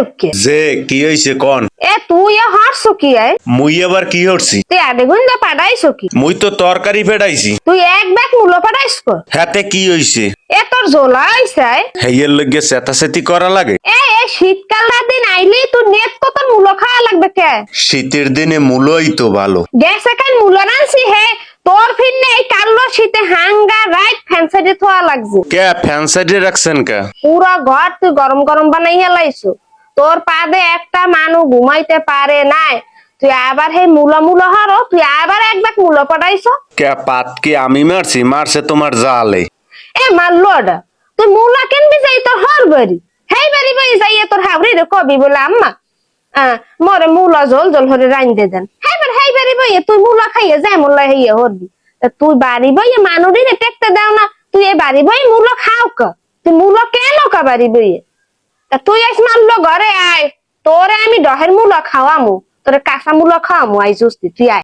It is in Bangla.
ওকে যে কি হইছে কোন? এ তুই হারছো কি আয়? মুই আবার কি হরছি? তুই বেগুন দা পাঠাইছো কি? মুই তো তরকারি ফেটাইছি। তুই এক ব্যাগ মূলো পাঠাইছ কো? হাতে কি হইছে? এ তোর ঝোলা আইছে আয়? হেইয়ের লগে চেতাচেতি করা লাগে? এ শীতকাল দিন আইলেই তোর নেট কত মূলো খাওয়া লাগবে কে? শীতের দিনে মূলই তো ভালো। গ্যাসে কাল মূলো রানছি হে তোর ফিরনে এই কালো শীতে হাঙ্গা রাইট ফ্যান্সাইডে থোয়া লাগছে। কে ফ্যান সাইডে রাখছেন কে? পুরা ঘর তুই গরম গরম বানাই হেলাইছো। তোর পাদে একটা মানুষ ঘুমাইতে পারে নাই, তুই আবার হে মূলো হারো, তুই আবার এক ব্যাগ মূলো পাঠাইছো। কে পাত কি আমি মারছি? মারছে তোমার জালে। এ মারলোডা তুই মূলা কিনবি যাই তোর হর বাড়ি, হেই বাড়ি বাড়ি যাইয়ে তোর হাবড়ি রে কবি বলে আম্মা মরে মূলা জল জল হরে রাইন দে দেন, হেই বাড়ি বইয়ে তুই মূলা খাইয়ে যাই মূলা হইয়ে হরবি। তা তুই বাড়ি বইয়ে মানুরি রে টেকতে দাও না, তুই এ বাড়ি বই মূলো খাও কা? তুই মূলো কেন কা বাড়ি বইয়ে? তা তুই আইস মানলো ঘরে আয়, তোরে আমি ডহের মূলো খাওয়ামু, তোরে কাঁচা মূলো খাওয়ামু, আই জুস্তি তুই আয়।